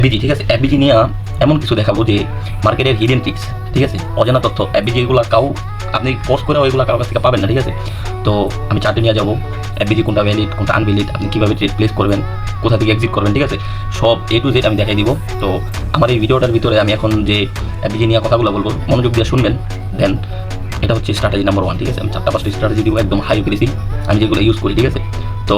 FBG, ঠিক আছে। FBG নিয়ে এমন কিছু দেখাবো যে মার্কেটের হিডেন ট্রিক্স, ঠিক আছে, অজানা তথ্য। এফবিজি এগুলো আপনি পোস্ট করে ওইগুলো কারোর কাছ থেকে পাবেন না, ঠিক আছে। তো আমি চার্টে নিয়ে যাবো এফবিজি কোনটা ভ্যালিড কোনটা আনভ্যালিড, আপনি কীভাবে ট্রেড প্লেস করবেন, কোথা থেকে এক্সিট করবেন, ঠিক আছে, সব A to Z আমি দেখাই দিব। তো আমার এই ভিডিওটার ভিতরে আমি এখন যে এফবিজি নিয়ে কথাগুলো বলবো মনোযোগ দিয়ে শুনবেন। দেন এটা হচ্ছে স্ট্র্যাটেজি নাম্বার 1, ঠিক আছে। আমি 4-5টা স্ট্র্যাটেজি দিব, একদম হাই করেছি আমি যেগুলো ইউজ করি, ঠিক আছে। তো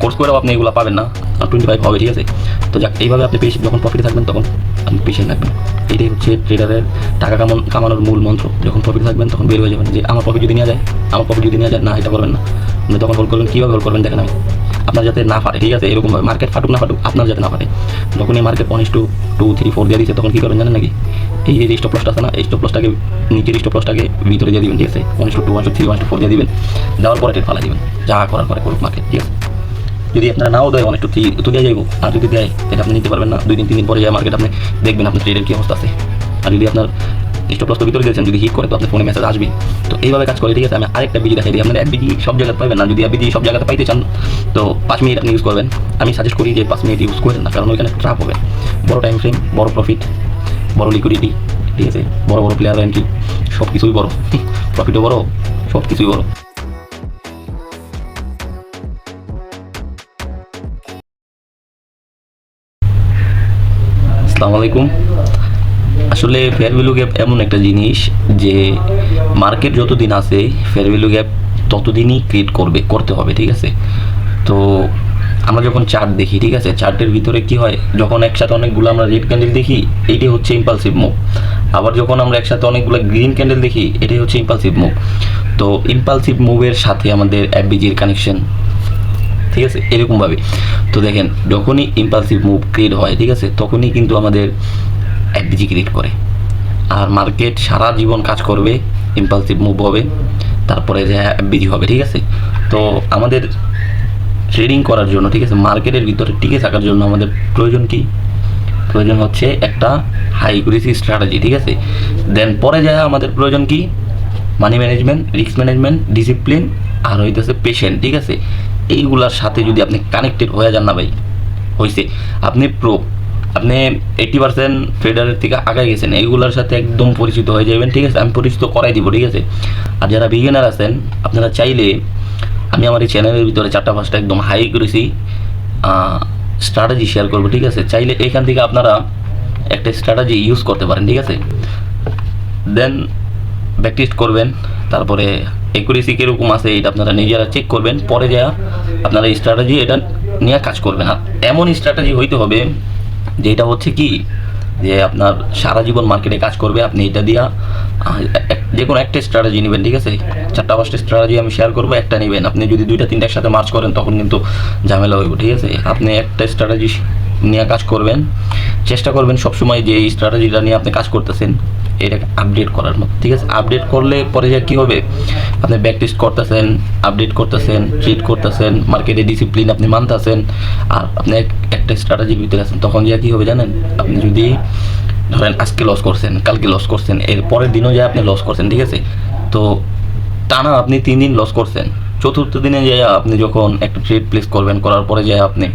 কোর্স করেও আপনি এগুলো পাবেন না, 25 হবে, ঠিক আছে। তো যাক, এইভাবে আপনি যখন প্রফিটে থাকবেন তখন আপনি পেশেন্ট থাকবেন। এটাই হচ্ছে ট্রেডারের টাকা কামানোর মূল মন্ত্র। যখন প্রফিট থাকবেন তখন বের হয়ে যাবেন যে আমার প্রফিট যদি নিয়ে যায়, না, এটা করবেন না। আপনি তখন হোল্ড করবেন, কীভাবে হোল্ড করবেন দেখেন আমি আপনার যাতে না ফাটে, ঠিক আছে। এরকমভাবে মার্কেট ফাটুক না ফাটুক, আপনার যাতে না ফাটে। যখন এই মার্কেট 1:2, 3, 4 দিয়ে দিচ্ছে তখন কী করবেন জানেন নাকি? এই যে স্টপ লসটা আছে না, এই স্টপ লসটাকে নিচের স্টপ লসটাকে ভিতরে দিয়ে দিবেন, ঠিক আছে। 1:2, 1:3, 1:4 দিয়ে দিবেন, দেওয়ার পরে ট্রেড ফালা দিবেন, যা করার করে করুক মার্কেট, ঠিক আছে। যদি আপনারা নাও দেয় 1:3 তো দিয়ে যাইব, আর যদি দেয় তাহলে আপনি নিতে পারবেন না। 2 দিন 3 দিন পরে যায় মার্কেট আপনি দেখবেন আপনার ট্রেডের কী অবস্থা আছে। আর যদি আপনার স্টপ লস তো ভিতরে দিয়েছেন, যদি হিট করে তো আপনার ফোনে মেসেজ আসবে। তো এইভাবে কাজ করে, ঠিক আছে। আমি আরেকটা বিজি দেখাই দিই, আপনার এফবিজি সব জায়গায় পাবেন না। যদি এফবিজি সব জায়গাতে পাইতে চান তো 5 মিনিট আপনি ইউজ করবেন। আমি সাজেস্ট করি যে 5 মিনিট ইউজ করেন না, কারণ ওইখানে ট্রাপ হবে। বড় টাইম ফ্রেম, বড় প্রফিট, বড় লিকুইডিটি, ঠিক আছে, বড় বড় প্লেয়ার এন্ট্রি, সব কিছুই বড়, প্রফিটও বড়, সব কিছুই বড়। আসসালামু আলাইকুম। আসলে ফেয়ার ভ্যালু গ্যাপ এমন একটা জিনিস যে মার্কেট যতদিন আছে ফেয়ার ভ্যালু গ্যাপ ততদিনই করতে হবে, ঠিক আছে। তো আমরা যখন চার্ট দেখি, ঠিক আছে, চার্টের ভিতরে কি হয়, যখন একসাথে অনেকগুলো আমরা রেড ক্যান্ডেল দেখি এটি হচ্ছে ইম্পালসিভ মুভ। আবার যখন আমরা একসাথে অনেকগুলো গ্রিন ক্যান্ডেল দেখি এটাই হচ্ছে ইম্পালসিভ মুভ। তো ইম্পালসিভ মুভের সাথে আমাদের এফবিজির কানেকশন, ঠিক আছে, এরকমভাবে। তো দেখেন, যখনই ইম্পালসিভ মুভ ক্রিয়েট হয়, ঠিক আছে, তখনই কিন্তু আমাদের এফবিজি ক্রিয়েট করে। আর মার্কেট সারা জীবন কাজ করবে, ইম্পালসিভ মুভ হবে, তারপরে যে এফবিজি হবে, ঠিক আছে। তো আমাদের ট্রেডিং করার জন্য, ঠিক আছে, মার্কেটের ভিতরে টিকে থাকার জন্য আমাদের প্রয়োজন কি? প্রয়োজন হচ্ছে একটা হাই একুরেসি স্ট্র্যাটেজি, ঠিক আছে। দেন পরে যায় আমাদের প্রয়োজন কি? Money management, risk management, discipline, আর হইতেছে পেশেন্ট, ঠিক আছে। এইগুলার সাথে যদি আপনি কানেক্টেড হয়ে যান না ভাই, হয়েছে, আপনি আপনি 80% ট্রেডারের থেকে আগায় গেছেন, এইগুলোর সাথে একদম পরিচিত হয়ে যাবেন, ঠিক আছে। আমি পরিচিত করাই দিব, ঠিক আছে। আর যারা বিগিনার আছেন আপনারা চাইলে আমি আমার এই চ্যানেলের ভিতরে 4-5টা একদম হাই করেছি স্ট্র্যাটেজি শেয়ার করবো, ঠিক আছে। চাইলে এখান থেকে আপনারা একটা স্ট্র্যাটেজি ইউজ করতে পারেন, ঠিক আছে। দেন প্র্যাকটিস করবেন, তারপরে একুরেসি কীরকম আছে এটা আপনারা নিজেরা চেক করবেন, পরে যা আপনারা স্ট্র্যাটেজি এটা নিয়ে কাজ করবেন। আর এমন স্ট্র্যাটেজি হইতে হবে যেটা হচ্ছে কি, যে আপনার সারা জীবন মার্কেটে কাজ করবে। আপনি এটা দিয়া যে কোনো একটা স্ট্র্যাটেজি নেবেন, ঠিক আছে। 4-5টা স্ট্র্যাটেজি আমি শেয়ার করবো, একটা নেবেন। আপনি যদি 2-3টা একসাথে মার্চ করেন তখন কিন্তু ঝামেলা হইব, ঠিক আছে। আপনি একটা স্ট্র্যাটেজি নিয়ে কাজ করবেন, চেষ্টা করবেন সবসময় যে এই স্ট্র্যাটেজিটা নিয়ে আপনি কাজ করতেছেন এটাকে আপডেট করার মতো, ঠিক আছে। আপডেট করলে পরে যা কী হবে, আপনি ব্যাক টেস্ট করতেছেন, আপডেট করতেছেন, ট্রেড করতেছেন, মার্কেটে ডিসিপ্লিন আপনি মানতেছেন, আর আপনি একটা স্ট্র্যাটেজির ভিতরে আছেন। তখন যা কী হবে জানেন, আপনি যদি ধরেন আজকে লস করছেন, কালকে লস করছেন, এর পরের দিনও যা আপনি লস করছেন, ঠিক আছে। তো টানা আপনি 3 দিন লস করছেন, চতুর্থ দিনে যায় আপনি যখন একটা ট্রেড প্লেস করবেন, করার পরে যায় আপনি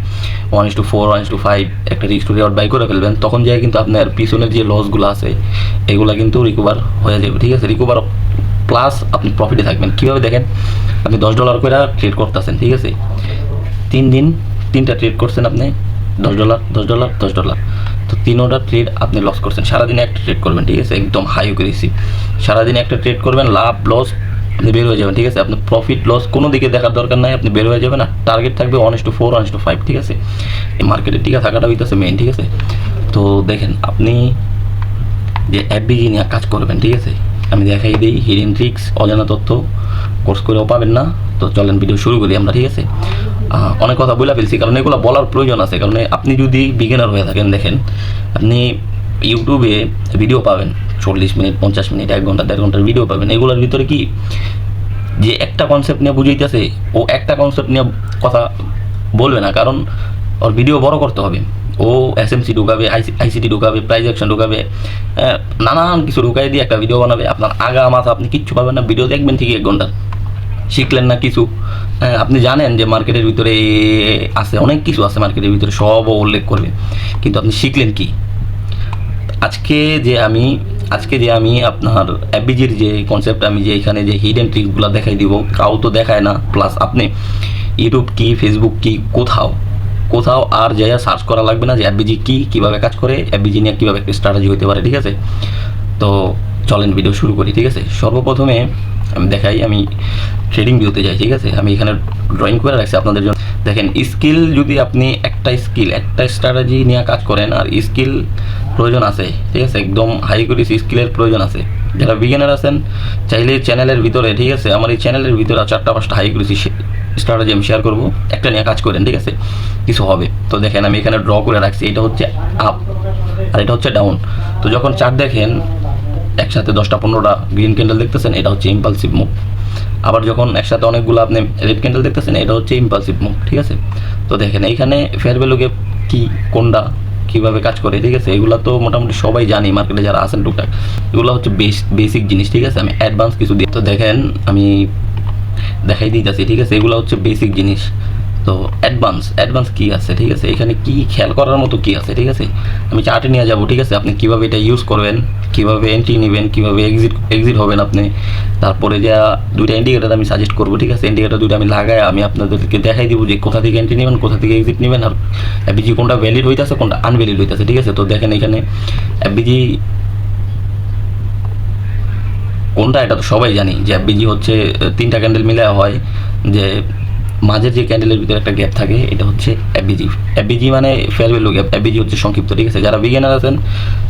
1:4, 1:5 একটা রিস্ক টু রিওয়ার্ড বাই করে ফেলবেন, তখন যায় কিন্তু আপনার পিছনের যে লসগুলো আছে এগুলো কিন্তু রিকভার হয়ে যাবে, ঠিক আছে। রিকভার প্লাস আপনি প্রফিটে থাকবেন। কীভাবে দেখেন, আপনি $10 করে ট্রেড করতেছেন, ঠিক আছে। 3 দিন 3টা ট্রেড করছেন আপনি, $10, $10, $10। তো 3টা ট্রেড আপনি লস করছেন। সারাদিনে একটা ট্রেড করবেন, ঠিক আছে, একদম হাই করেছি। সারাদিনে একটা ট্রেড করবেন, লাভ লস আপনি বের হয়ে যাবেন, ঠিক আছে। আপনার প্রফিট লস কোনো দিকে দেখার দরকার নাই, আপনি বের হয়ে যাবেন। আর টার্গেট থাকবে 1:4, 1:5, ঠিক আছে। এই মার্কেটে টিকা থাকাটা হইতেছে মেইন, ঠিক আছে। তো দেখেন, আপনি যে এফবিজি নিয়ে কাজ করবেন, ঠিক আছে, আমি দেখাই দিই হিডেন ট্রিক্স, অজানা তথ্য, কোর্স করেও পাবেন না। তো চলেন ভিডিও শুরু করি আমরা, ঠিক আছে। অনেক কথা বলে ফেলছি, কারণ এগুলো বলার প্রয়োজন আছে। কারণ আপনি যদি বিগিনার হয়ে থাকেন, দেখেন আপনি ইউটিউবে ভিডিও পাবেন 40 মিনিট, 50 মিনিট, 1 ঘন্টা, 1.5 ঘন্টার ভিডিও পাবেন। এগুলোর ভিতরে কি, যে একটা কনসেপ্ট নিয়ে বুঝাইতেছে ও একটা কনসেপ্ট নিয়ে কথা বলবে না, কারণ ওর ভিডিও বড় করতে হবে। ও এসএমসি ঢুকাবে, আইসিটি ঢুকাবে, প্রাইজ অ্যাকশন ঢুকাবে, নানান কিছু ঢুকাই দিয়ে একটা ভিডিও বানাবে। আপনার আগা মাথা আপনি কিচ্ছু পাবেন না, ভিডিও দেখবেন ঠিকই 1 ঘন্টা, শিখলেন না কিছু। আপনি জানেন যে মার্কেটের ভিতরে আছে, অনেক কিছু আছে মার্কেটের ভিতরে, সব উল্লেখ করবে, কিন্তু আপনি শিখলেন কি? আজকে যে আমি আপনার এফবিজির যে কনসেপ্ট, আমি যে এখানে যে হিডেন ট্রিকগুলো দেখাই দিব, কাউ তো দেখায় না। প্লাস আপনি ইউটিউব কি, ফেসবুক কি, কোথাও আর যাইয়া সার্চ করা লাগবে না যে এফবিজি কি, কীভাবে কাজ করে, এফবিজি নিয়ে কীভাবে একটা স্ট্র্যাটেজি হতে পারে, ঠিক আছে? তো চলেন ভিডিও শুরু করি, ঠিক আছে? সর্বপ্রথমে আমি দেখাই, আমি ট্রেডিং ভিউতে যাই, ঠিক আছে? আমি এখানে ড্রয়িং করে রাখছি আপনাদের জন্য। দেখেন, স্কিল, যদি আপনি একটা স্ট্র্যাটেজি নিয়ে কাজ করেন, আর স্কিল প্রয়োজন আছে, ঠিক আছে? একদম হাই কোয়ালিটি স্কিলের প্রয়োজন আছে। যারা বিগিনার আছেন, চাইলে চ্যানেলের ভিতরে, ঠিক আছে, আমার এই চ্যানেলের ভিতরে 4-5টা হাই কোয়ালিটি স্ট্র্যাটেজি আমি শেয়ার করবো, একটা নিয়ে কাজ করেন, ঠিক আছে? কিছু হবে। তো দেখেন, আমি এখানে ড্র করে রাখছি, এটা হচ্ছে আপ আর এটা হচ্ছে ডাউন। তো যখন চার্ট দেখেন একসাথে 10টা-15টা গ্রিন ক্যান্ডেল দেখতেছেন, এটা হচ্ছে ইম্পালসিভ মুভ। আবার যখন একসাথে অনেকগুলো আপনি রেড ক্যান্ডেল দেখতেছেন, এটা হচ্ছে ইম্পালসিভ মুভ, ঠিক আছে? তো দেখেন এইখানে ফেয়ার ভ্যালু গ্যাপ কি, কোনটা কীভাবে কাজ করে, ঠিক আছে? এগুলো তো মোটামুটি সবাই জানি, মার্কেটে যারা আছেন টুকটাক। এগুলো হচ্ছে বেসিক জিনিস, ঠিক আছে? আমি অ্যাডভান্স কিছু দিই। তো দেখেন, আমি দেখাই দিতেছি, ঠিক আছে? এগুলো হচ্ছে বেসিক জিনিস। তো অ্যাডভান্স কি আছে, ঠিক আছে? এখানে কি খেয়াল করার মতো কি আছে, ঠিক আছে? আমি চার্টে নিয়ে যাব, ঠিক আছে? আপনি কীভাবে এটা ইউজ করবেন, কীভাবে এন্ট্রি নেবেন, কীভাবে এক্সিট হবেন আপনি। তারপরে যা দুইটা ইন্ডিকেটার আমি সাজেস্ট করবো, ঠিক আছে? ইন্ডিকেটার দুইটা আমি লাগাই, আমি আপনাদেরকে দেখাই দিব যে কোথা থেকে এন্ট্রি নেবেন, কোথা থেকে এক্সিট নেবেন, আর এফবিজি কোনটা ভ্যালিড হইতেছে, কোনটা আনভ্যালিড হইতেছে, ঠিক আছে? তো দেখেন এখানে এফবিজি কোনটা, এটা তো সবাই জানি যে এফবিজি হচ্ছে 3টা ক্যান্ডেল মিলে হয়, যে মাঝের যে ক্যান্ডেলের ভিতরে একটা গ্যাপ থাকে, এটা হচ্ছে এফবিজি মানে ফেয়ার ভ্যালু গ্যাপ। এফবিজি হচ্ছে সংক্ষিপ্ত, ঠিক আছে? যারা বিগিনার আছেন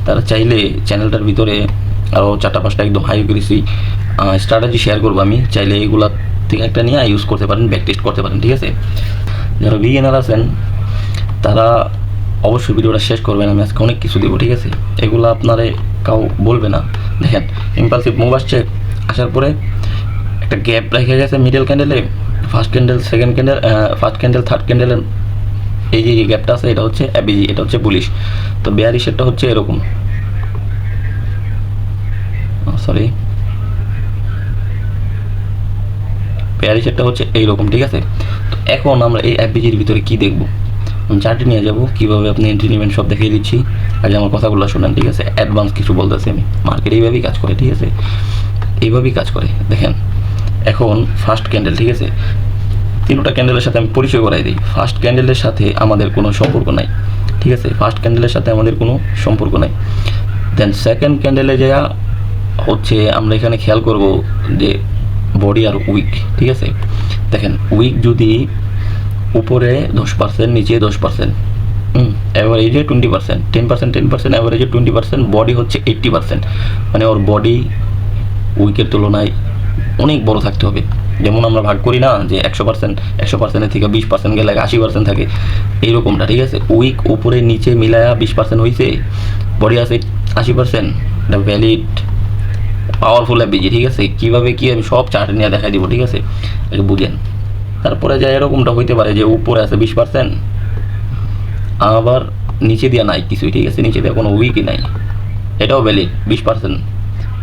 তারা চাইলে চ্যানেলটার ভিতরে আরও 4-5টা একদম হাই করেছি স্ট্র্যাটেজি শেয়ার করবো আমি, চাইলে এইগুলা থেকে একটা নিয়ে ইউজ করতে পারেন, ব্যাক টেস্ট করতে পারেন, ঠিক আছে? যারা বিগিনার আছেন তারা অবশ্যই ভিডিওটা শেষ করবেন, আমি আজকে অনেক কিছু দেবো, ঠিক আছে? এগুলো আপনারে কাউ বলবে না। দেখেন, ইম্পালসিভ মুভ আসছে, আসার পরে একটা গ্যাপ রেখে গেছে মিডল ক্যান্ডেলে, first candle, second candle, first candle, third ক্যান্ডেলের এই যে গ্যাপটা আছে, এটা হচ্ছে এফবিজি, এটা হচ্ছে বুলিশ। তো বেয়ারিশেরটা হচ্ছে এরকম, সরি, বেয়ারিশেরটা হচ্ছে এইরকম, ঠিক আছে? তো এখন আমরা এই এফবিজির ভিতরে কি দেখবো, চার্টে নিয়ে যাবো, কীভাবে আপনি এন্ট্রি নেবেন সব দেখিয়ে দিচ্ছি। আগে আমার কথাগুলো শোনেন, ঠিক আছে? অ্যাডভান্স কিছু বলতেছি আমি, মার্কেট এইভাবেই কাজ করে, ঠিক আছে? এইভাবেই কাজ করে। দেখেন এখন ফার্স্ট ক্যান্ডেল, ঠিক আছে? 3টা ক্যান্ডেলের সাথে আমি পরিচয় করাই দিই। ফার্স্ট ক্যান্ডেলের সাথে আমাদের কোনো সম্পর্ক নাই, ঠিক আছে? ফার্স্ট ক্যান্ডেলের সাথে আমাদের কোনো সম্পর্ক নাই। দেন সেকেন্ড ক্যান্ডেলে যা হচ্ছে, আমরা এখানে খেয়াল করব যে বডি আর উইক, ঠিক আছে? দেখেন, উইক যদি উপরে 10%, নিচে 10%, অ্যাভারেজে 20%, 10%, অ্যাভারেজে 20%, বডি হচ্ছে 80%, মানে ওর বডি উইকের তুলনায় অনেক বড় থাকতে হবে। যেমন আমরা ভাগ করি না যে 100%, থেকে 20% গেলে 80% থাকে, এইরকমটা, ঠিক আছে? উইক উপরে নিচে মিলায়া 20% হয়েছে, বডি আছে 80%, এটা ভ্যালিড পাওয়ারফুল এফবিজি, ঠিক আছে? কীভাবে কি আমি সব চার্টে নিয়ে দেখাই দিব, ঠিক আছে? আগে বুঝেন। তারপরে যা এরকমটা হইতে পারে যে উপরে আছে 20%, আবার নিচে দিয়ে নাই কিছুই, ঠিক আছে? নিচে দিয়ে কোনো উইকই নাই, এটাও ভ্যালিড 20%,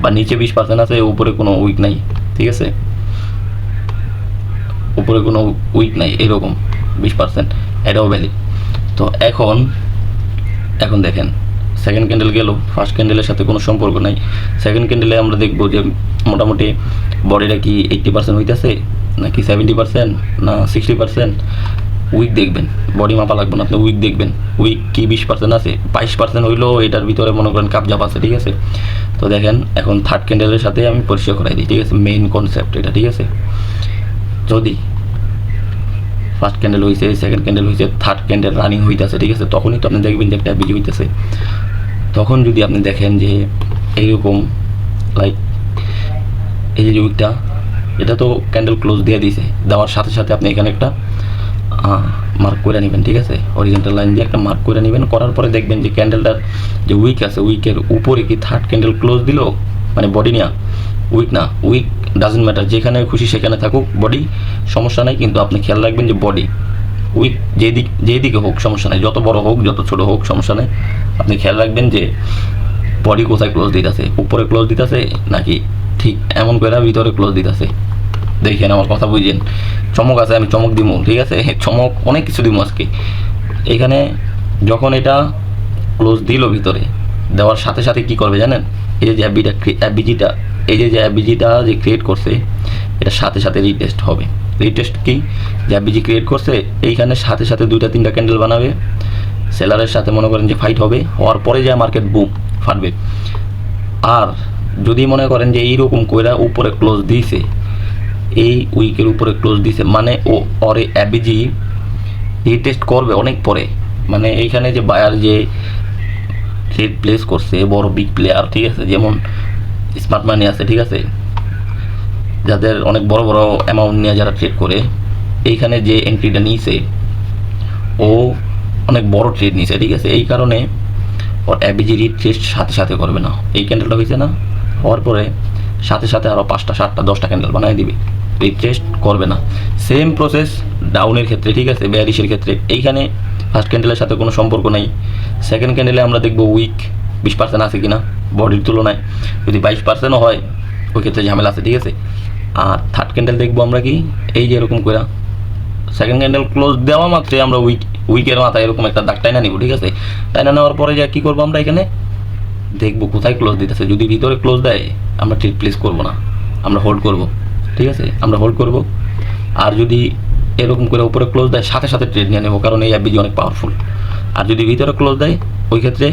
বা নিচে 20% আছে, উপরে কোনো উইক নাই, ঠিক আছে? উপরে কোনো উইক নাই, এরকম 20%, এটাও ভ্যালিড। তো এখন দেখেন, সেকেন্ড ক্যান্ডেল গেল, ফার্স্ট ক্যান্ডেলের সাথে কোনো সম্পর্ক নাই। সেকেন্ড ক্যান্ডেলে আমরা দেখবো যে মোটামুটি বডিটা কি 80% হইতেছে, নাকি 70%, না 60%। উইক দেখবেন, বডি মাপা লাগবে না, আপনি উইক দেখবেন, উইক কি 20% আছে, 22% হইলেও এটার ভিতরে মনে করেন কাপজাপ আছে, ঠিক আছে? তো দেখেন, এখন থার্ড ক্যান্ডেলের সাথে আমি পরিচয় করাই দিই, ঠিক আছে? মেইন কনসেপ্ট এটা, ঠিক আছে? যদি ফার্স্ট ক্যান্ডেল হয়েছে, সেকেন্ড ক্যান্ডেল হয়েছে, থার্ড ক্যান্ডেল রানিং হইতেছে, ঠিক আছে? তখনই তো আপনি দেখবেন যে একটা এফবিজি হইতেছে। তখন যদি আপনি দেখেন যে এইরকম, লাইক এই যে উইকটা, এটা তো ক্যান্ডেল ক্লোজ দিয়ে দিয়েছে, দেওয়ার সাথে সাথে আপনি এখানে একটা মার্ক করে নেবেন, ঠিক আছে? হরিজন্টাল লাইন দিয়ে একটা মার্ক করে নেবেন, করার পরে দেখবেন যে ক্যান্ডেলটার যে উইক আছে, উইকের উপরে কি থার্ড ক্যান্ডেল ক্লোজ দিল, মানে বডি নেওয়া, উইক না, উইক ডাজেন্ট ম্যাটার, যেখানে খুশি সেখানে থাকুক বডি, সমস্যা নাই। কিন্তু আপনি খেয়াল রাখবেন যে বডি উইক যেদিকে হোক সমস্যা নাই, যত বড় হোক যত ছোট হোক সমস্যা নেই, আপনি খেয়াল রাখবেন যে বডি কোথায় ক্লোজ দিতেছে, উপরে ক্লোজ দিতেছে নাকি ঠিক এমন করে ভিতরে ক্লোজ দিতেছে, দেখেন আমার কথা বুঝেন, চমক আছে, আমি চমক দিব, ঠিক আছে, চমক অনেক কিছু দিব আজকে। এখানে যখন এটা ক্লোজ দিল ভিতরে, দেওয়ার সাথে সাথে কি করবে জানেন, এই যে অ্যাপবিজিটা এই যে অ্যাপবিজিটা যে ক্রিয়েট করছে, এটার সাথে সাথে রিটেস্ট হবে। রিটেস্ট কি, যে অ্যাপবিজি ক্রিয়েট করছে এইখানে সাথে সাথে 2-3টা ক্যান্ডেল বানাবে, সেলারের সাথে মনে করেন যে ফাইট হবে, হওয়ার পরে যে মার্কেট বুম ফাটবে। আর যদি মনে করেন যে এইরকম কইরা উপরে ক্লোজ দিয়েছে, এই উইকের উপরে ক্লোজ দিয়েছে, মানে ও অরে অ্যাবিজি রিটেস্ট করবে অনেক পরে, মানে এইখানে যে বায়ার যে ট্রেড প্লেস করছে বড় বিগ প্লেয়ার, ঠিক আছে, যেমন স্মার্ট মানি আছে, ঠিক আছে, যাদের অনেক বড় বড় অ্যামাউন্ট নিয়ে যারা ট্রেড করে, এইখানে যে এন্ট্রিটা নিয়েছে ও অনেক বড় ট্রেড নিয়েছে, ঠিক আছে, এই কারণে ওর অ্যাবিজি রিটেস্ট সাথে সাথে করবে না। এই ক্যান্ডেলটা হয়েছে না, হওয়ার পরে সাথে সাথে আরও 5টা 7টা 10টা ক্যান্ডেল বানিয়ে দিবে, রিটেস্ট করবে না। সেম প্রসেস ডাউনের ক্ষেত্রে, ঠিক আছে, বেয়ারিশের ক্ষেত্রে এইখানে ফার্স্ট ক্যান্ডেলের সাথে কোনো সম্পর্ক নাই। সেকেন্ড ক্যান্ডেলে আমরা দেখবো উইক 20% আছে কিনা বডির তুলনায়, যদি 22%ও হয় ওই ক্ষেত্রে ঝামেলা আছে, ঠিক আছে। আর থার্ড ক্যান্ডেল দেখবো আমরা কি, এই যে এরকম করে সেকেন্ড ক্যান্ডেল ক্লোজ দেওয়া মাত্রই আমরা উইকের মাথায় এরকম একটা দাগ টাইনা নিব, ঠিক আছে। টাইনা নেওয়ার পরে যা কী করবো আমরা এখানে দেখবো কোথায় ক্লোজ দিতেছে। যদি ভিতরে ক্লোজ দেয় আমরা ট্রেড প্লেস করবো না, আমরা হোল্ড করব, ঠিক আছে, আমরা হোল্ড করব। আর যদি এরকম করে উপরে ক্লোজ দেয় সাথে সাথে ট্রেড নিয়ে নেবো, কারণ এই অ্যাপবিজি অনেক পাওয়ারফুল। আর যদি ভিতরে ক্লোজ দেয় ওই ক্ষেত্রে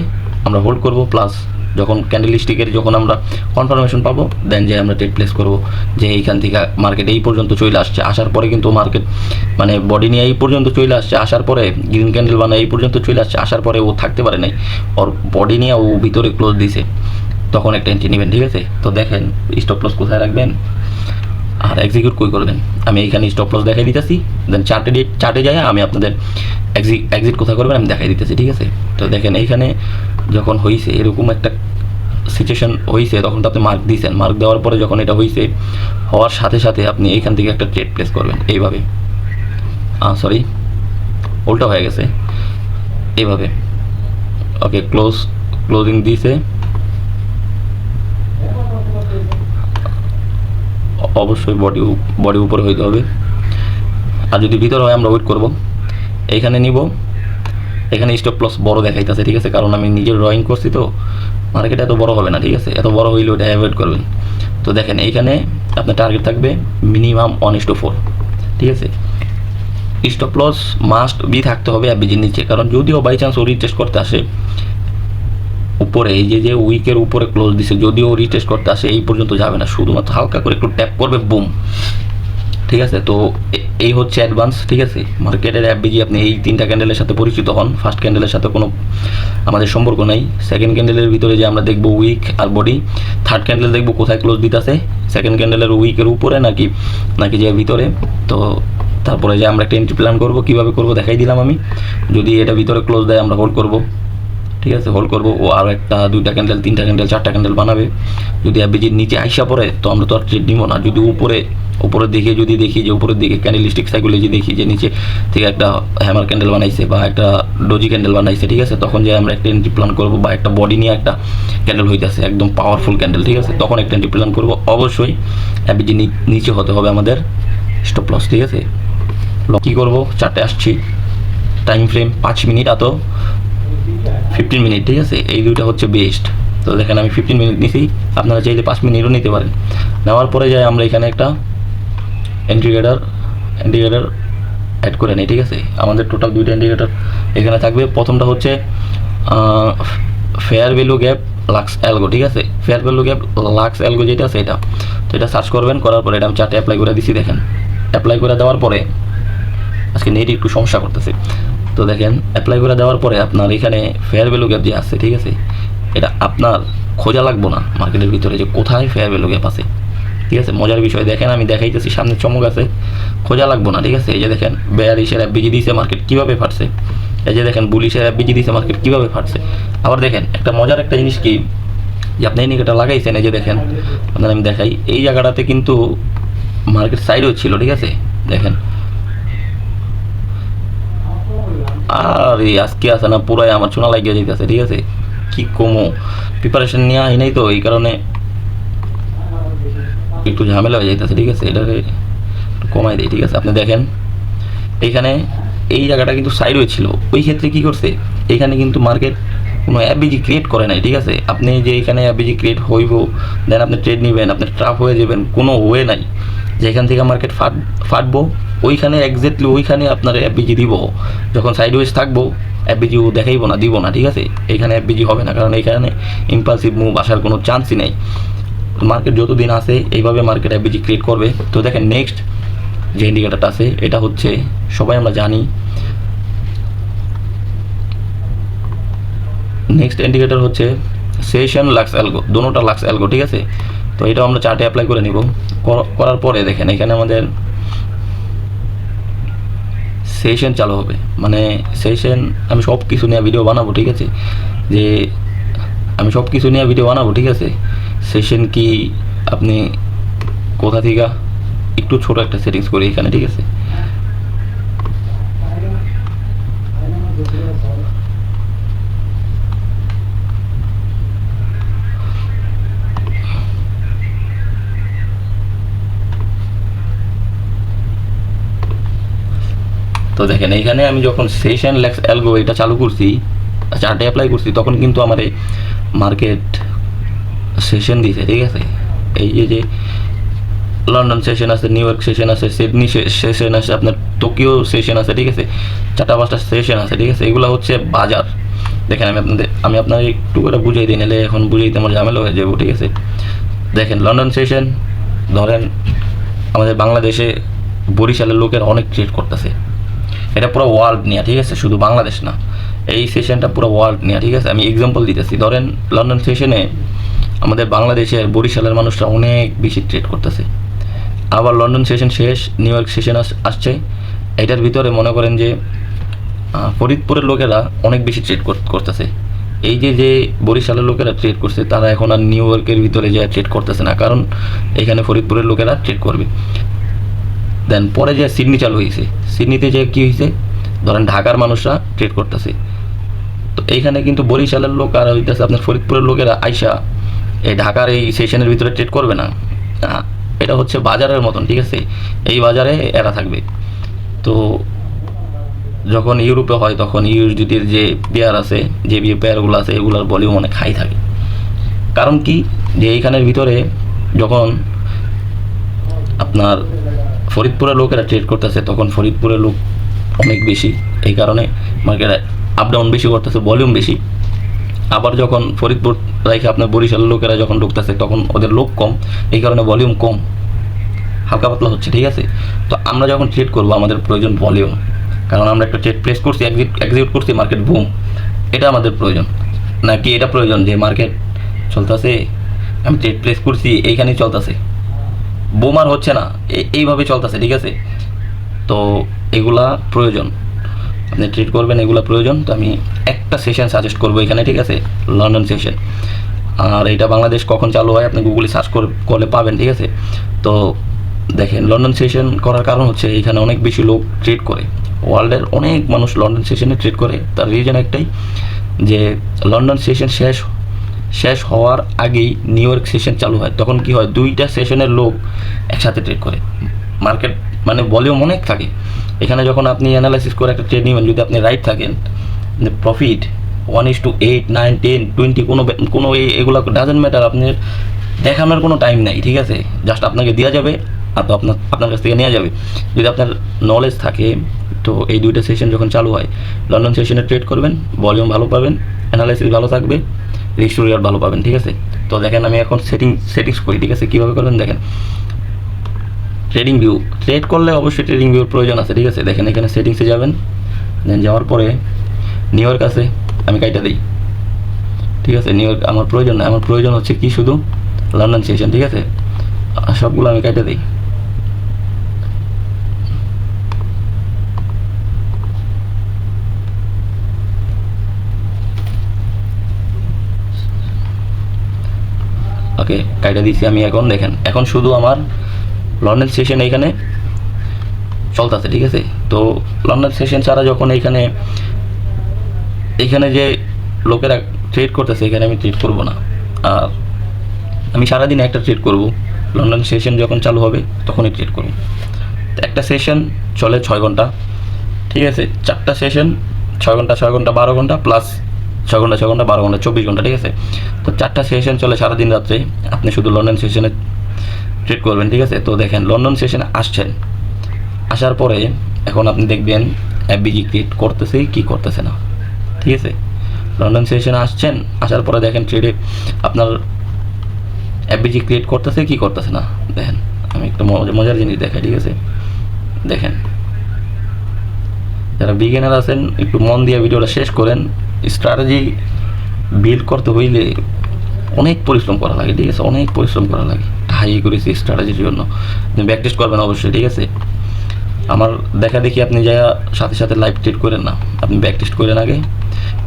আমরা হোল্ড করব, প্লাস যখন ক্যান্ডেল স্টিকের যখন আমরা কনফার্মেশন পাবো দেন যে আমরা ট্রেড প্লেস করব, যে এইখান থেকে মার্কেট এই পর্যন্ত চলে আসছে, আসার পরে কিন্তু মার্কেট মানে বডি নিয়ে এই পর্যন্ত চলে আসছে, আসার পরে গ্রিন ক্যান্ডেল বানায় এই পর্যন্ত চলে আসছে, আসার পরে ও থাকতে পারে নাই, ওর বডি নিয়ে ও ভিতরে ক্লোজ দিছে, তখন একটা এন্ট্রি নেবেন, ঠিক আছে। তো দেখেন স্টপ লস কোথায় রাখবেন আর এক্সিকিউট কই করবেন, আমি এইখানে স্টপ লস দেখাই দিতেছি, দেন চার্টে যাই আমি আপনাদের এক্সিট কোথায় করবেন আমি দেখাই দিতেছি, ঠিক আছে। তো দেখেন এইখানে যখন হয়েছে এরকম একটা সিচুয়েশন হয়েছে, তখন তো আপনি মার্ক দিয়েছেন, মার্ক দেওয়ার পরে যখন এটা হয়েছে, হওয়ার সাথে সাথে আপনি এইখান থেকে একটা ট্রেড প্লেস করবেন এইভাবে, সরি উল্টা হয়ে গেছে, এইভাবে, ওকে, ক্লোজিং দিয়েছে, অবশ্যই বডি উপরে হইতে হবে। আর যদি ভিতরে হয় আমরা ওয়েট করব, এইখানে নিব, এখানে স্টপ লস বড় দেখাইতেছে, ঠিক আছে, কারণ আমি নিজের ড্রয়িং করছি তো মার্কেট এত বড় হবে না, ঠিক আছে, এত বড় হইলে ওটা অ্যাভয়েড করবেন। তো দেখেন এইখানে আপনার টার্গেট থাকবে মিনিমাম 1:4, ঠিক আছে। স্টপ লস মাস্ট বি থাকতে হবে অ্যাভারেজের নিচে, কারণ যদিও বাই চান্স ও রিটেস্ট করতে আসে উপরে, এই যে উইকের উপরে ক্লোজ দিছে, যদিও রিটেস্ট করতে আসে এই পর্যন্ত যাবে না, শুধুমাত্র হালকা করে একটু ট্যাপ করবে, বুম, ঠিক আছে। তো এই হচ্ছে অ্যাডভান্স, ঠিক আছে, মার্কেটের অ্যাপবিজি। আপনি এই 3টা ক্যান্ডেলের সাথে পরিচিত হন। ফার্স্ট ক্যান্ডেলের সাথে কোনো আমাদের সম্পর্ক নাই, সেকেন্ড ক্যান্ডেলের ভিতরে যে আমরা দেখবো উইক আর বডি, থার্ড ক্যান্ডেল দেখবো কোথায় ক্লোজ দিতেছে, সেকেন্ড ক্যান্ডেলের উইকের উপরে নাকি যে ভিতরে। তো তারপরে যে আমরা একটা এন্ট্রি প্ল্যান করবো, কীভাবে করবো দেখাই দিলাম আমি। যদি এটা ভিতরে ক্লোজ দেয় আমরা হোল্ড করবো, ঠিক আছে, হোল্ড করবো। ও আরও 1টা 2টা ক্যান্ডেল 3টা ক্যান্ডেল 4টা ক্যান্ডেল বানাবে। যদি অ্যাপবিজির নিচে আইসা পড়ে তো আমরা তো আর ট্রেড নিব না। যদি উপরের দিকে যদি দেখি যে উপরের দিকে ক্যান্ডেলস্টিক সাইকেলে যে দেখি যে নিচে থেকে একটা হ্যামার ক্যান্ডেল বানাইছে বা একটা ডোজি ক্যান্ডেল বানাইছে, ঠিক আছে, তখন যে আমরা একটা এন্ট্রি প্ল্যান করবো, বা একটা বডি নিয়ে একটা ক্যান্ডেল হইতেছে একদম পাওয়ারফুল ক্যান্ডেল, ঠিক আছে, তখন একটা এন্ট্রি প্ল্যান করবো। অবশ্যই অ্যাপবিজি নিচে হতে হবে আমাদের স্টপ লস, ঠিক আছে। কী করবো, চার্টে আসছি, টাইম ফ্রেম 5 মিনিট আতো 15 মিনিট, ঠিক আছে, এই দুইটা হচ্ছে বেস্ট। তো দেখেন আমি 15 মিনিট নিছি, আপনারা চাইলে 5 মিনিটও নিতে পারেন। নেওয়ার পরে যাই আমরা এখানে একটা ইন্ডিকেটার অ্যাড করে নিই, ঠিক আছে। আমাদের টোটাল 2টা ইন্ডিকেটার এখানে থাকবে। প্রথমটা হচ্ছে fair value gap lux algo, ঠিক আছে, fair value gap LuxAlgo যেটা আছে এটা, তো এটা সার্চ করবেন, করার পরে এটা আমি চার্টে অ্যাপ্লাই করে দিছি। দেখেন অ্যাপ্লাই করে দেওয়ার পরে আজকে নেট একটু সমস্যা করতেছে, তো দেখেন অ্যাপ্লাই করে দেওয়ার পরে আপনার এখানে ফেয়ার ভ্যালু গ্যাপ যে আছে, ঠিক আছে, এটা আপনার খোঁজা লাগবো না মার্কেটের ভিতরে যে কোথায় ফেয়ার ভ্যালু গ্যাপ আছে, ঠিক আছে। মজার বিষয় দেখেন আমি দেখাইতেছি, সামনে চমক আছে, খোঁজা লাগবো না, ঠিক আছে। এই যে দেখেন বেয়ারিশের অ্যাপবিজি দিয়েছে, মার্কেট কীভাবে ফাটছে। এই যে দেখেন বুলিশের অ্যাপবিজি দিয়েছে, মার্কেট কীভাবে ফাটছে। আবার দেখেন একটা মজার একটা জিনিস কি, যে আপনি ইন্ডিকেটার লাগাইছেন, এই যে দেখেন আপনার আমি দেখাই, এই জায়গাটাতে কিন্তু মার্কেট সাইডও ছিল, ঠিক আছে, দেখেন। আর এই আজকে আছে না পুরাই আমার চুনা লাগিয়ে যেতেছে, ঠিক আছে, কি কমো প্রিপারেশন নিয়ে আই নাই তো এই কারণে একটু ঝামেলা হয়ে যাইতেছে, ঠিক আছে। এটাকে কমাই দিই, ঠিক আছে। আপনি দেখেন এইখানে এই জায়গাটা কিন্তু সাইডওয়ে ছিল, ওই ক্ষেত্রে কি করছে, এখানে কিন্তু মার্কেট কোনো অ্যাবিজি ক্রিয়েট করে নাই, ঠিক আছে। আপনি যে এখানে অ্যাবিজি ক্রিয়েট হইব, দেন আপনি ট্রেড নেবেন, আপনি ট্রাফ হয়ে যাবেন, কোনো ওয়ে নাই যেখান থেকে মার্কেট ফাটবো ওইখানে এক্স্যাক্টলি ওইখানে আপনার অ্যাবিজি দিব। যখন সাইডওয়েজ থাকবো অ্যাবিজি ও দেখাইবো না, দিব না, ঠিক আছে। এইখানে অ্যাবিজি হবে না, কারণ এইখানে ইম্পালসিভ মুভ আসার কোনো চান্সই নেই। মার্কেট যতদিন আছে এইভাবে মার্কেট অ্যাবিজি ক্রিয়েট করবে। তো দেখেন নেক্সট যে ইন্ডিকেটারটা আছে এটা হচ্ছে সবাই আমরা জানি, নেক্সট ইন্ডিকেটর হচ্ছে সেশন লাক্স অ্যালগো, দুটোটা লাক্স অ্যালগো, ঠিক আছে। তো এটাও আমরা চার্টে অ্যাপ্লাই করে নিব। করার পরে দেখেন এখানে আমাদের সেশন চালু হবে, মানে সেশন আমি সব কিছু নিয়ে ভিডিও বানাবো, ঠিক আছে। যে আমি সব কিছু নিয়ে ভিডিও বানাবো, ঠিক আছে। সেশন কি আপনি কোথা থেকে একটু ছোট একটা সেটিংস করি এখানে, ঠিক আছে। তো দেখেন এইখানে আমি যখন সেশন লেক্স অ্যালগো এটা চালু করছি, চার্টে অ্যাপ্লাই করছি, তখন কিন্তু আমার এই মার্কেট সেশন দিছে, ঠিক আছে। এই যে লন্ডন সেশন আছে, নিউ ইয়র্ক সেশন আছে, সিডনি সেশন আছে, আপনার টোকিও সেশন আছে, ঠিক আছে। 4-5টা সেশন আছে, ঠিক আছে। এগুলো হচ্ছে বাজার। দেখেন আমি আপনার একটু করে বুঝিয়ে দিই, নাহলে এখন বুঝাইতে আমার ঝামেলা হয়ে যাবো, ঠিক আছে। দেখেন লন্ডন সেশন ধরেন আমাদের বাংলাদেশে বরিশালের লোকের অনেক ট্রেড করতেছে, এটা পুরো ওয়ার্ল্ড নিয়ে, ঠিক আছে, শুধু বাংলাদেশ না। এই সেশনটা পুরো ওয়ার্ল্ড নিয়ে, ঠিক আছে। আমি এক্সাম্পল দিতেছি, ধরেন লন্ডন সেশনে আমাদের বাংলাদেশের বরিশালের মানুষরা অনেক বেশি ট্রেড করতেছে। আবার লন্ডন সেশন শেষ, নিউ ইয়র্ক সেশন আসছে, এটার ভিতরে মনে করেন যে ফরিদপুরের লোকেরা অনেক বেশি ট্রেড করতেছে। এই যে বরিশালের লোকেরা ট্রেড করছে তারা এখন আর নিউ ইয়র্কের ভিতরে যে ট্রেড করতেছে না, কারণ এখানে ফরিদপুরের লোকেরা ট্রেড করবে। দেন পরে যে সিডনি চালু হয়েছে, সিডনিতে যে কী হয়েছে, ধরেন ঢাকার মানুষরা ট্রেড করতেছে। তো এইখানে কিন্তু বরিশালের লোক আর হইতেছে আপনার ফরিদপুরের লোকেরা আইসা এই ঢাকার এই সেশনের ভিতরে ট্রেড করবে না। এটা হচ্ছে বাজারের মতন, ঠিক আছে। এই বাজারে এরা থাকবে। তো যখন ইউরোপে হয় তখন ইউএসডিটির যে পেয়ার আছে, যে পেয়ারগুলো আছে, এগুলোর ভলিউম অনেক হাই থাকে। কারণ কি, যে এইখানের ভিতরে যখন আপনার ফরিদপুরের লোকেরা ট্রেড করতেছে তখন ফরিদপুরের লোক অনেক বেশি, এই কারণে মার্কেটে আপ ডাউন বেশি করতেছে, ভলিউম বেশি। আবার যখন ফরিদপুর রেখে আপনার বরিশালের লোকেরা যখন ঢুকতেছে তখন ওদের লোক কম, এই কারণে ভলিউম কম, হালকা পাতলা হচ্ছে, ঠিক আছে। তো আমরা যখন ট্রেড করবো আমাদের প্রয়োজন ভলিউম, কারণ আমরা একটা ট্রেড প্লেস করছি, এক্সিকিউট করছি, মার্কেট বুম, এটা আমাদের প্রয়োজন। নাকি এটা প্রয়োজন যে মার্কেট চলতেছে, আমি ট্রেড প্লেস করছি, এইখানেই চলতেছে, বোমার হচ্ছে না, এইভাবে চলতেছে, ঠিক আছে। তো এগুলা প্রয়োজন, আপনি ট্রেড করবেন, এগুলো প্রয়োজন। তো আমি একটা সেশন সাজেস্ট করবো এখানে, ঠিক আছে, লন্ডন সেশন। আর এটা বাংলাদেশ কখন চালু হয় আপনি গুগলে সার্চ করলে পাবেন, ঠিক আছে। তো দেখেন লন্ডন সেশন করার কারণ হচ্ছে এখানে অনেক বেশি লোক ট্রেড করে, ওয়ার্ল্ডের অনেক মানুষ লন্ডন সেশনে ট্রেড করে। তার রিজন একটাই যে লন্ডন সেশন শেষ হওয়ার আগেই নিউ ইয়র্ক সেশন চালু হয়, তখন কি হয়, দুইটা সেশনের লোক একসাথে ট্রেড করে, মার্কেট মানে ভলিউম অনেক থাকে। এখানে যখন আপনি অ্যানালাইসিস করে একটা ট্রেড নেবেন, যদি আপনি রাইট থাকেন, প্রফিট 1:8, 9, 10, 20, কোনো এগুলো ডাজেন্ট ম্যাটার, আপনার দেখানোর কোনো টাইম নাই, ঠিক আছে। জাস্ট আপনাকে দেওয়া যাবে আর তো আপনার কাছ থেকে নেওয়া যাবে। যদি আপনার নলেজ থাকে তো এই দুইটা সেশন যখন চালু হয় লন্ডন সেশনে ট্রেড করবেন, ভলিউম ভালো পাবেন, অ্যানালাইসিস ভালো থাকবে, রিস্ক রিওয়ার্ড ভালো পাবেন, ঠিক আছে। তো দেখেন আমি এখন সেটিংস করি, ঠিক আছে। কীভাবে করবেন দেখেন, ট্রেডিং ভিউ, ট্রেড করলে অবশ্যই ট্রেডিং ভিউর প্রয়োজন আছে, ঠিক আছে। দেখেন এখানে সেটিংসে যাবেন, দেন যাওয়ার পরে নিউ ইয়র্ক আছে, আমি কাইটা দিই, ঠিক আছে। নিউ ইয়র্ক আমার প্রয়োজন না, আমার প্রয়োজন হচ্ছে কি শুধু লন্ডন সেশন, ঠিক আছে। সবগুলো আমি কাইটা দিই। ওকে, কাইটা দিচ্ছি আমি। এখন দেখেন এখন শুধু আমার লন্ডন সেশন এইখানে চলতেছে, ঠিক আছে। তো লন্ডন সেশন ছাড়া যখন এইখানে যে লোকেরা ট্রেড করতেছে এখানে আমি ট্রেড করব না, আর আমি সারাদিন একটা ট্রেড করব, লন্ডন সেশন যখন চালু হবে তখনই ট্রেড করব। একটা সেশন চলে 6 ঘন্টা, ঠিক আছে, 4টা সেশন 6 ঘন্টা 6 ঘন্টা 12 ঘন্টা প্লাস 6 ঘন্টা 6 ঘন্টা 12 ঘন্টা 24 ঘন্টা, ঠিক আছে। তো 4টা সেশন চলে সারাদিন রাত্রে, আপনি শুধু লন্ডন সেশনে ট্রেড করবেন, ঠিক আছে। তো দেখেন লন্ডন সেশনে আসছেন, আসার পরে এখন আপনি দেখবেন এফবিজি ক্রিয়েট করতেছে কি করতেছে না, ঠিক আছে। লন্ডন সেশনে আসছেন, আসার পরে দেখেন ট্রেডে আপনার এফবিজি ক্রিয়েট করতেছে কি করতেছে না। দেখেন আমি একটা মজার জিনিস দেখাই, ঠিক আছে। দেখেন যারা বিগিনার আছেন একটু মন দিয়ে ভিডিওটা শেষ করেন। স্ট্র্যাটেজি বিল্ড করতে হইলে অনেক পরিশ্রম করা লাগে, ঠিক আছে, অনেক পরিশ্রম করা লাগে। হাই করেছি স্ট্র্যাটেজির জন্য, আপনি ব্যাক টেস্ট করবেন অবশ্যই, ঠিক আছে। আমার দেখা দেখি আপনি যা সাথে সাথে লাইভ ট্রেড করেন না, আপনি ব্যাক টেস্ট করেন আগে,